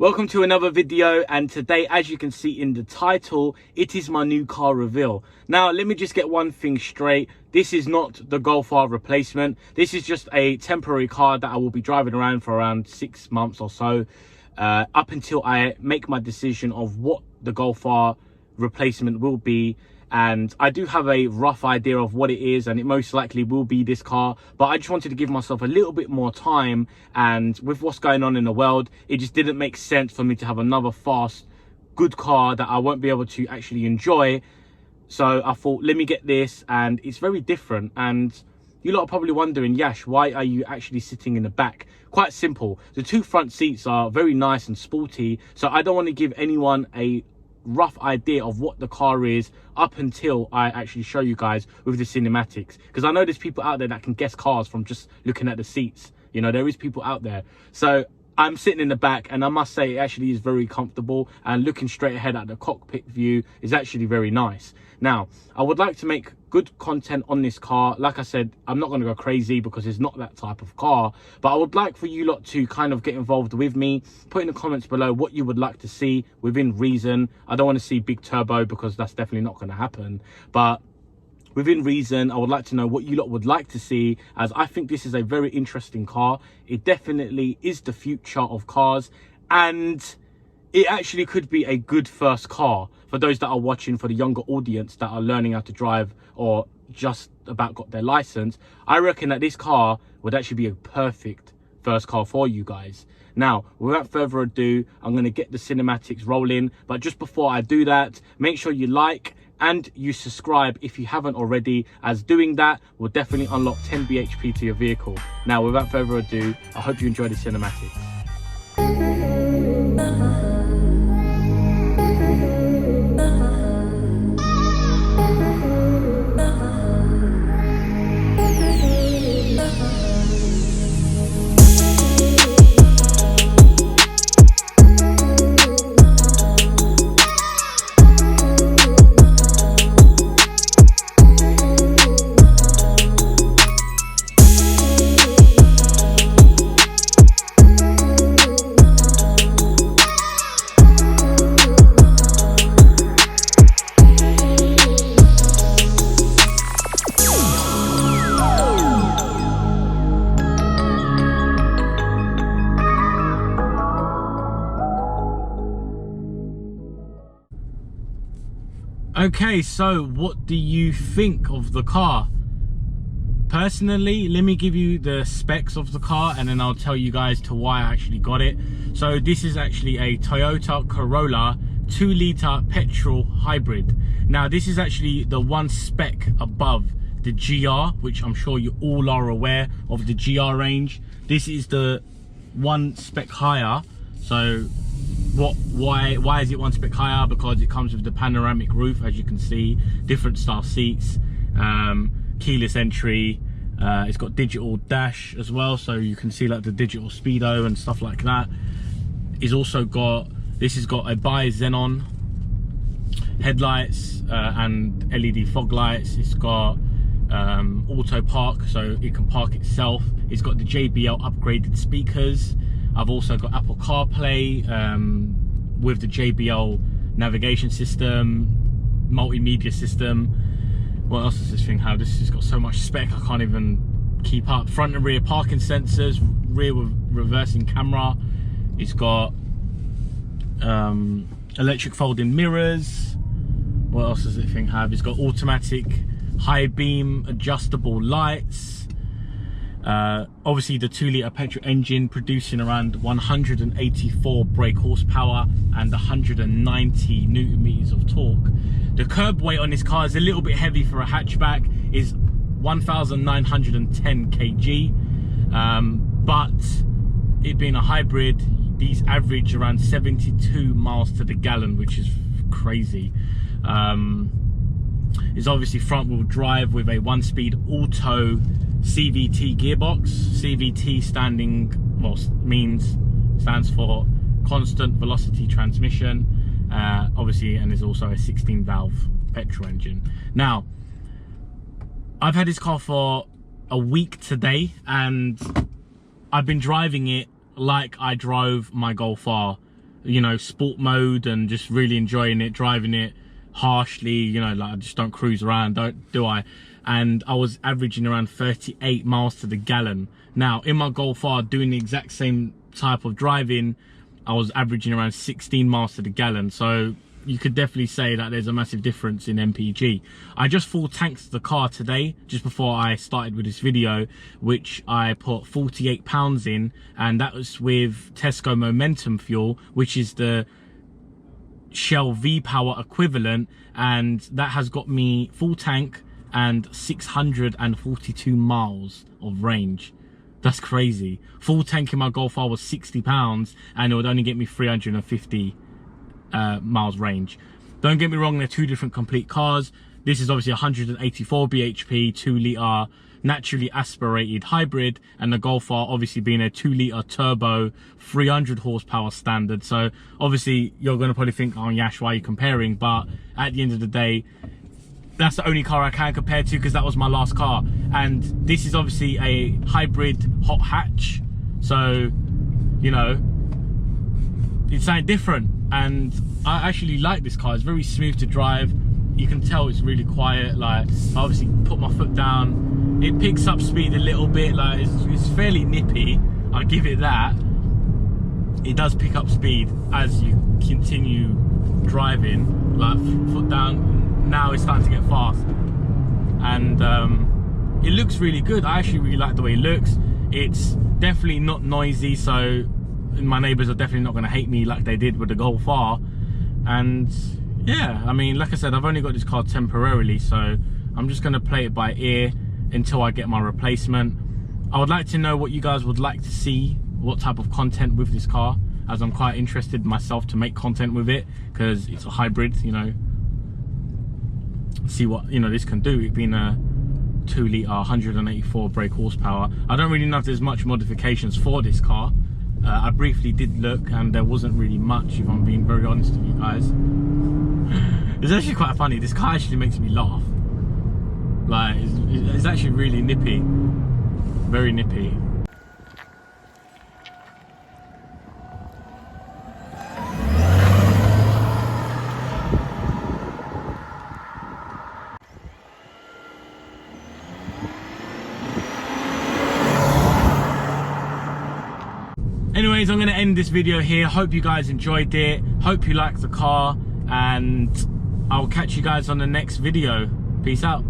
Welcome to another video, and today, as you can see in the title, it is my new car reveal. Now, let me just get one thing straight. This is not the Golf R replacement. This is just a temporary car that I will be driving around for around 6 months or so, up until I make my decision of what the Golf R replacement will be. And I do have a rough idea of what it is, and it most likely will be this car, but I just wanted to give myself a little bit more time, and with what's going on in the world, it just didn't make sense for me to have another fast, good car that I won't be able to actually enjoy. So I thought, let me get this, and it's very different. And you lot are probably wondering, Yash, why are you actually sitting in the back? Quite simple. The two front seats are very nice and sporty, so I don't want to give anyone a rough idea of what the car is up until I actually show you guys with the cinematics, because I know there's people out there that can guess cars from just looking at the seats. You know, there is people out there. So I'm sitting in the back, and I must say it actually is very comfortable, and looking straight ahead at the cockpit view is actually very nice. Now, I would like to make good content on this car. Like I said, I'm not going to go crazy because it's not that type of car, but I would like for you lot to kind of get involved with me. Put in the comments below what you would like to see within reason. I don't want to see big turbo because that's definitely not going to happen, but within reason, I would like to know what you lot would like to see, as I think this is a very interesting car. It definitely is the future of cars, and it actually could be a good first car for those that are watching, for the younger audience that are learning how to drive or just about got their license. I reckon that this car would actually be a perfect first car for you guys. Now, without further ado, I'm going to get the cinematics rolling, but just before I do that, make sure you like and you subscribe if you haven't already, as doing that will definitely unlock 10 bhp to your vehicle. Now, without further ado, I hope you enjoy the cinematics. Okay, so what do you think of the car? Personally, let me give you the specs of the car, and then I'll tell you guys to why I actually got it. So this is actually a Toyota Corolla 2-litre petrol hybrid. Now, this is actually the one spec above the GR, which I'm sure you all are aware of the GR range. This is the one spec higher. So why is it one spec higher? Because it comes with the panoramic roof, as you can see, different style seats, keyless entry, it's got digital dash as well, so you can see like the digital speedo and stuff like that. It's also got, this has got a bi-xenon headlights and LED fog lights. It's got auto park, so it can park itself. It's got the JBL upgraded speakers. I've also got Apple CarPlay with the JBL navigation system, multimedia system. What else does this thing have? This has got so much spec I can't even keep up. Front and rear parking sensors, rear reversing camera. It's got electric folding mirrors. What else does this thing have? It's got automatic high beam adjustable lights. Obviously the 2-litre petrol engine producing around 184 brake horsepower and 190 newton meters of torque. The curb weight on this car is a little bit heavy for a hatchback, is 1,910 kg, but it being a hybrid, these average around 72 miles to the gallon, which is crazy. It's obviously front wheel drive with a 1-speed auto CVT gearbox. CVT stands for constant velocity transmission, obviously, and there's also a 16-valve petrol engine. Now, I've had this car for a week today, and I've been driving it like I drove my Golf R you know, sport mode and just really enjoying it, driving it harshly, you know, like I just don't cruise around, do I? And I was averaging around 38 miles to the gallon. Now in my Golf R, doing the exact same type of driving, I was averaging around 16 miles to the gallon. So you could definitely say that there's a massive difference in MPG. I just full tanked the car today, just before I started with this video, which I put 48 pounds in, and that was with Tesco Momentum fuel, which is the Shell V-Power equivalent, and that has got me full tank and 642 miles of range. That's crazy. Full tank in my Golf R was £60, and it would only get me 350 miles range. Don't get me wrong, they're two different complete cars. This is obviously 184 bhp 2-litre naturally aspirated hybrid, and the Golf R obviously being a 2-litre turbo 300 horsepower standard. So obviously you're going to probably think, oh Yash, why are you comparing? But at the end of the day, that's the only car I can compare to, because that was my last car, and this is obviously a hybrid hot hatch, so you know it's something different. And I actually like this car. It's very smooth to drive. You can tell it's really quiet. Like, I obviously put my foot down, it picks up speed a little bit. Like, it's fairly nippy, I'll give it that. It does pick up speed as you continue driving. Like, foot down, now it's starting to get fast, and it looks really good. I actually really like the way it looks. It's definitely not noisy, so my neighbors are definitely not going to hate me like they did with the Golf R. And yeah, I mean, like I said, I've only got this car temporarily, so I'm just going to play it by ear until I get my replacement. I would like to know what you guys would like to see, what type of content with this car, as I'm quite interested myself to make content with it, because it's a hybrid, you know. See what, you know, this can do. It being a 2-litre 184 brake horsepower. I don't really know if there's much modifications for this car. I briefly did look, and there wasn't really much, if I'm being very honest with you guys. It's actually quite funny. This car actually makes me laugh. Like, it's actually really nippy. Very nippy. Anyways, I'm going to end this video here. Hope you guys enjoyed it. Hope you liked the car, and I'll catch you guys on the next video. Peace out.